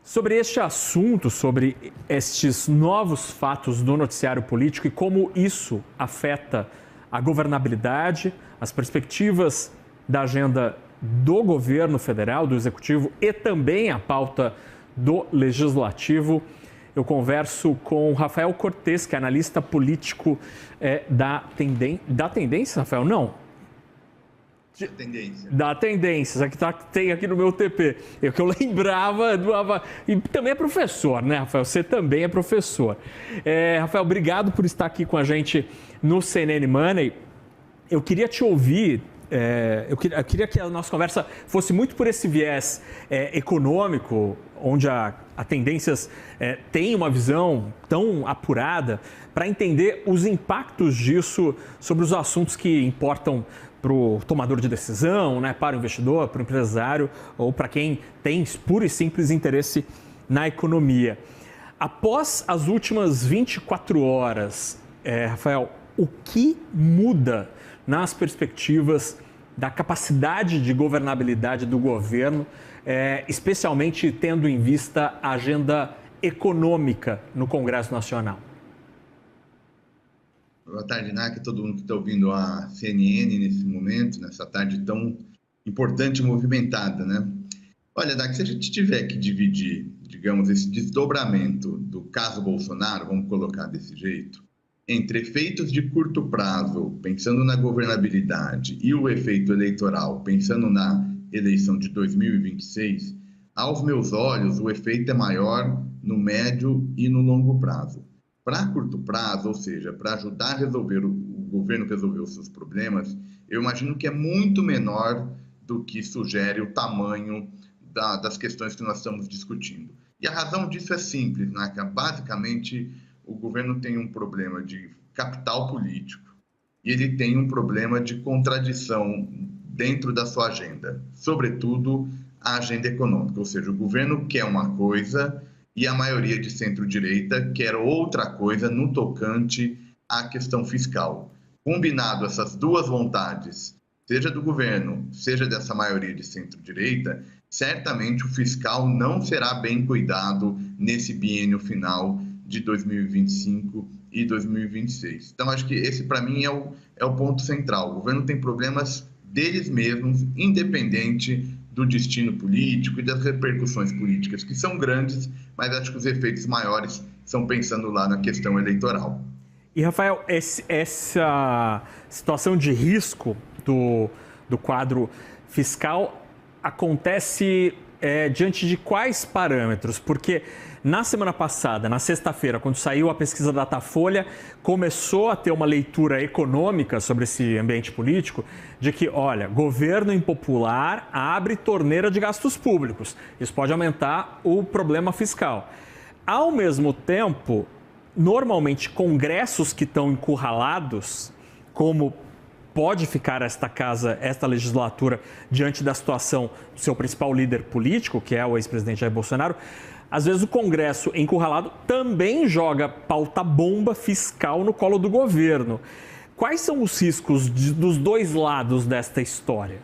Sobre este assunto, sobre estes novos fatos do noticiário político e como isso afeta a governabilidade, as perspectivas da agenda do governo federal, do executivo e também a pauta do legislativo, eu converso com Rafael Cortes, que é analista político da Tendência, Rafael? Não. Tendência. Da Tendências, tem aqui no meu TP. Eu que eu lembrava, e também é professor, né, Rafael? Você também é professor. Rafael, obrigado por estar aqui com a gente no CNN Money. Eu queria te ouvir, eu queria que a nossa conversa fosse muito por esse viés econômico, onde a Tendências tem uma visão tão apurada, para entender os impactos disso sobre os assuntos que importam para o tomador de decisão, né, para o investidor, para o empresário ou para quem tem puro e simples interesse na economia. Após as últimas 24 horas, Rafael, o que muda nas perspectivas da capacidade de governabilidade do governo, especialmente tendo em vista a agenda econômica no Congresso Nacional? Boa tarde, Naka, todo mundo que está ouvindo a CNN nesse momento, nessa tarde tão importante e movimentada, né? Olha, Naka, se a gente tiver que dividir, digamos, esse desdobramento do caso Bolsonaro, vamos colocar desse jeito, entre efeitos de curto prazo, pensando na governabilidade, e o efeito eleitoral, pensando na eleição de 2026, aos meus olhos, o efeito é maior no médio e no longo prazo. Para curto prazo, ou seja, para ajudar a resolver o governo resolver os seus problemas, eu imagino que é muito menor do que sugere o tamanho das questões que nós estamos discutindo. E a razão disso é simples, né? Basicamente, o governo tem um problema de capital político e ele tem um problema de contradição dentro da sua agenda, sobretudo a agenda econômica, ou seja, o governo quer uma coisa e a maioria de centro-direita quer outra coisa no tocante à questão fiscal. Combinado essas duas vontades, seja do governo, seja dessa maioria de centro-direita, certamente o fiscal não será bem cuidado nesse biênio final de 2025 e 2026. Então, acho que esse, para mim, é o ponto central. O governo tem problemas deles mesmos, independente do destino político e das repercussões políticas, que são grandes, mas acho que os efeitos maiores são pensando lá na questão eleitoral. E, Rafael, essa situação de risco do quadro fiscal acontece diante de quais parâmetros? Porque na semana passada, na sexta-feira, quando saiu a pesquisa Datafolha, começou a ter uma leitura econômica sobre esse ambiente político de que, olha, governo impopular abre torneira de gastos públicos. Isso pode aumentar o problema fiscal. Ao mesmo tempo, normalmente, congressos que estão encurralados, como pode ficar esta legislatura, diante da situação do seu principal líder político, que é o ex-presidente Jair Bolsonaro, às vezes o Congresso encurralado também joga pauta-bomba fiscal no colo do governo. Quais são os riscos dos dois lados desta história?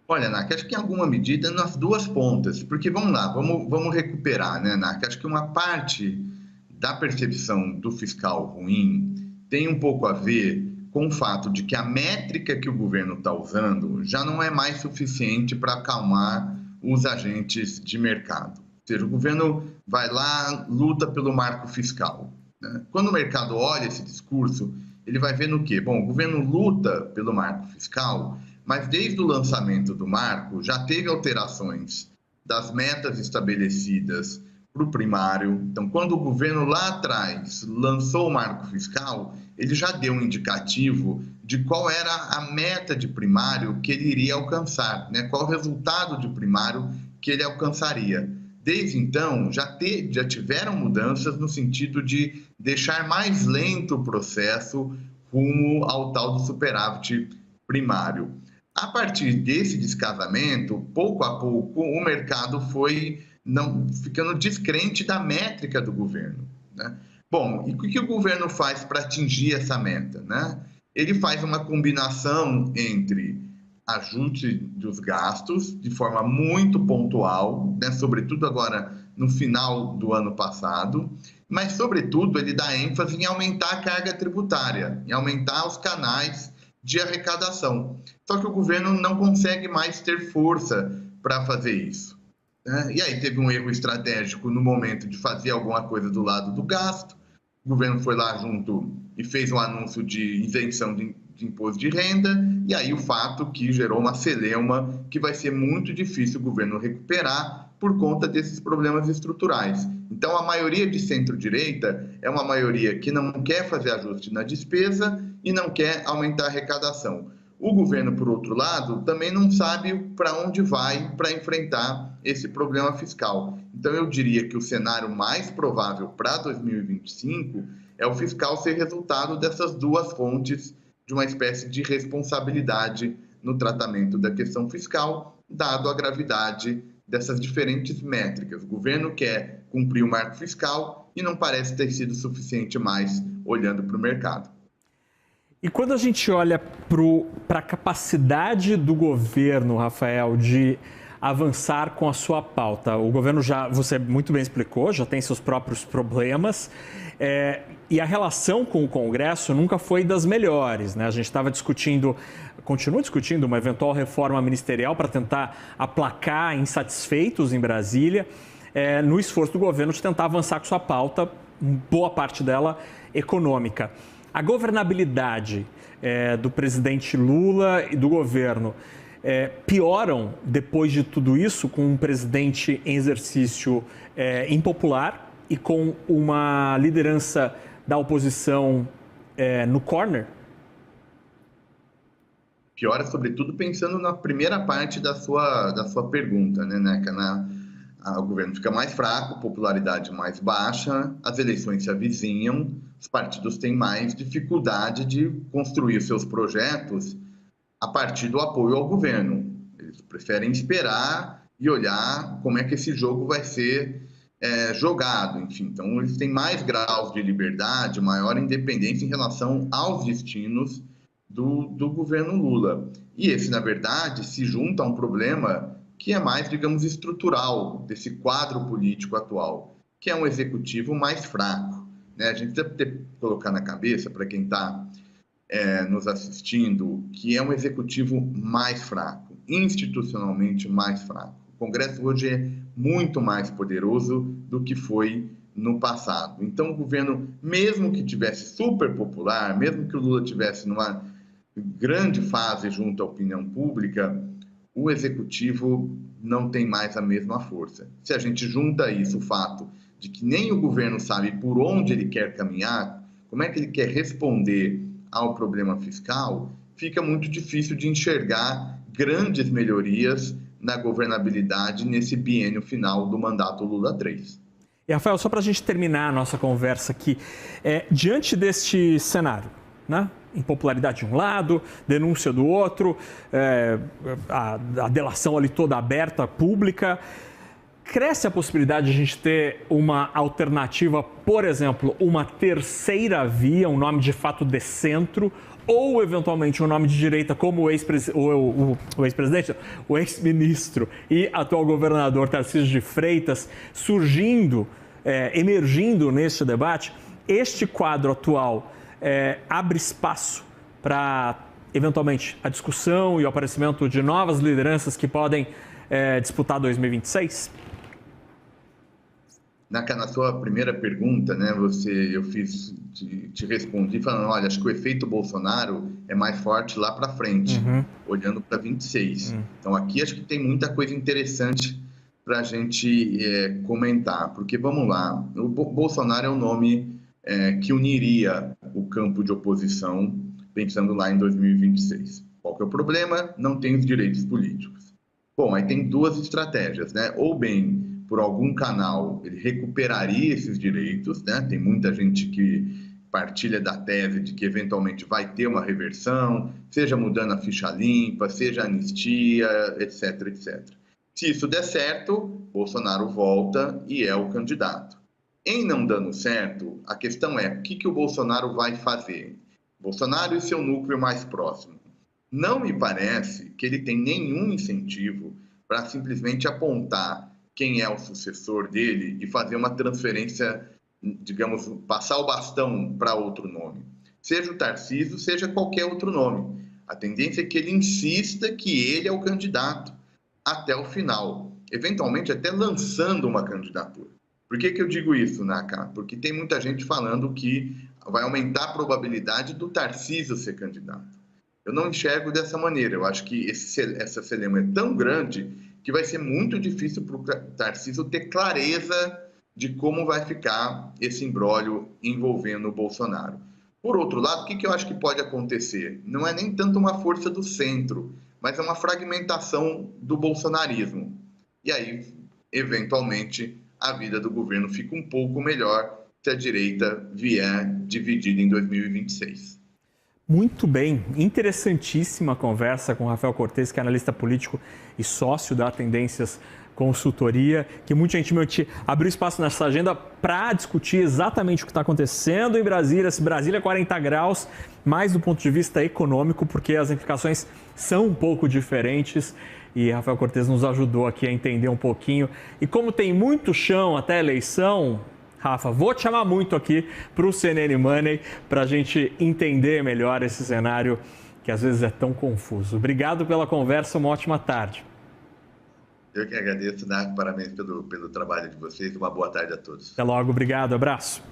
Olha, Naka, acho que em alguma medida nas duas pontas, porque vamos lá, vamos recuperar, né, Naka? Acho que uma parte da percepção do fiscal ruim tem um pouco a ver com o fato de que a métrica que o governo está usando já não é mais suficiente para acalmar os agentes de mercado. Ou seja, o governo vai lá, luta pelo marco fiscal, né? Quando o mercado olha esse discurso, ele vai ver no quê? Bom, o governo luta pelo marco fiscal, mas desde o lançamento do marco já teve alterações das metas estabelecidas para o primário. Então, quando o governo lá atrás lançou o marco fiscal, ele já deu um indicativo de qual era a meta de primário que ele iria alcançar, né? Qual o resultado de primário que ele alcançaria. Desde então, já tiveram mudanças no sentido de deixar mais lento o processo rumo ao tal do superávit primário. A partir desse descasamento, pouco a pouco, o mercado foi ficando descrente da métrica do governo, né? Bom, e o que o governo faz para atingir essa meta, né? Ele faz uma combinação entre ajuste dos gastos de forma muito pontual, né? Sobretudo agora no final do ano passado, mas, sobretudo, ele dá ênfase em aumentar a carga tributária, em aumentar os canais de arrecadação. Só que o governo não consegue mais ter força para fazer isso, né? E aí teve um erro estratégico no momento de fazer alguma coisa do lado do gasto. O governo foi lá junto e fez um anúncio de isenção de imposto de renda, e aí o fato que gerou uma celeuma que vai ser muito difícil o governo recuperar por conta desses problemas estruturais. Então, a maioria de centro-direita é uma maioria que não quer fazer ajuste na despesa e não quer aumentar a arrecadação. O governo, por outro lado, também não sabe para onde vai para enfrentar esse problema fiscal. Então, eu diria que o cenário mais provável para 2025 é o fiscal ser resultado dessas duas fontes de uma espécie de responsabilidade no tratamento da questão fiscal, dado a gravidade dessas diferentes métricas. O governo quer cumprir o marco fiscal e não parece ter sido suficiente mais olhando para o mercado. E quando a gente olha para a capacidade do governo, Rafael, de avançar com a sua pauta, o governo já, você muito bem explicou, já tem seus próprios problemas, e a relação com o Congresso nunca foi das melhores, né? A gente estava continua discutindo uma eventual reforma ministerial para tentar aplacar insatisfeitos em Brasília, no esforço do governo de tentar avançar com sua pauta, boa parte dela econômica. A governabilidade do presidente Lula e do governo pioram depois de tudo isso, com um presidente em exercício impopular e com uma liderança da oposição no corner? Piora, sobretudo, pensando na primeira parte da sua pergunta, né, Neca? O governo fica mais fraco, popularidade mais baixa, as eleições se avizinham, os partidos têm mais dificuldade de construir seus projetos a partir do apoio ao governo. Eles preferem esperar e olhar como é que esse jogo vai ser jogado, enfim. Então, eles têm mais graus de liberdade, maior independência em relação aos destinos do governo Lula. E esse, na verdade, se junta a um problema que é mais, digamos, estrutural desse quadro político atual, que é um executivo mais fraco, né? A gente deve ter que colocar na cabeça, para quem está nos assistindo, que é um executivo mais fraco, institucionalmente mais fraco. O Congresso hoje é muito mais poderoso do que foi no passado. Então, o governo, mesmo que tivesse super popular, mesmo que o Lula tivesse numa grande fase junto à opinião pública, o executivo não tem mais a mesma força. Se a gente junta isso, o fato de que nem o governo sabe por onde ele quer caminhar, como é que ele quer responder ao problema fiscal, fica muito difícil de enxergar grandes melhorias na governabilidade nesse biênio final do mandato Lula 3. E, Rafael, só para a gente terminar a nossa conversa aqui, diante deste cenário, né? Impopularidade de um lado, denúncia do outro, a delação ali toda aberta, pública. Cresce a possibilidade de a gente ter uma alternativa, por exemplo, uma terceira via, um nome de fato de centro, ou eventualmente um nome de direita como o ex-presidente, o ex-ministro e atual governador Tarcísio de Freitas, surgindo, emergindo neste debate? Este quadro atual abre espaço para, eventualmente, a discussão e o aparecimento de novas lideranças que podem disputar 2026? Na sua primeira pergunta, né, te respondi falando, olha, acho que o efeito Bolsonaro é mais forte lá para frente, olhando para 26. Então, aqui acho que tem muita coisa interessante para a gente comentar, porque, vamos lá, o Bolsonaro é o nome que uniria o campo de oposição, pensando lá em 2026. Qual que é o problema? Não tem os direitos políticos. Bom, aí tem duas estratégias, né? Ou bem, por algum canal, ele recuperaria esses direitos, né? Tem muita gente que partilha da tese de que eventualmente vai ter uma reversão, seja mudando a ficha limpa, seja anistia, etc, etc. Se isso der certo, Bolsonaro volta e é o candidato. Em não dando certo, a questão é o que o Bolsonaro vai fazer? Bolsonaro e seu núcleo mais próximo. não me parece que ele tem nenhum incentivo para simplesmente apontar quem é o sucessor dele e fazer uma transferência, digamos, passar o bastão para outro nome. Seja o Tarcísio, seja qualquer outro nome. A tendência é que ele insista que ele é o candidato até o final, eventualmente até lançando uma candidatura. Por que eu digo isso, Naka? Porque tem muita gente falando que vai aumentar a probabilidade do Tarcísio ser candidato. Eu não enxergo dessa maneira. Eu acho que essa celema é tão grande que vai ser muito difícil para o Tarcísio ter clareza de como vai ficar esse imbróglio envolvendo o Bolsonaro. Por outro lado, o que eu acho que pode acontecer? Não é nem tanto uma força do centro, mas é uma fragmentação do bolsonarismo. E aí, eventualmente, a vida do governo fica um pouco melhor se a direita vier dividida em 2026. Muito bem, interessantíssima conversa com o Rafael Cortes, que é analista político e sócio da Tendências Consultoria, que muita gente abriu espaço nessa agenda para discutir exatamente o que está acontecendo em Brasília, se Brasília é 40 graus, mais do ponto de vista econômico, porque as implicações são um pouco diferentes. E Rafael Cortes nos ajudou aqui a entender um pouquinho. E como tem muito chão até a eleição, Rafa, vou te chamar muito aqui para o CNN Money para a gente entender melhor esse cenário que às vezes é tão confuso. Obrigado pela conversa, uma ótima tarde. Eu que agradeço, Nath, parabéns pelo trabalho de vocês, uma boa tarde a todos. Até logo, obrigado, abraço.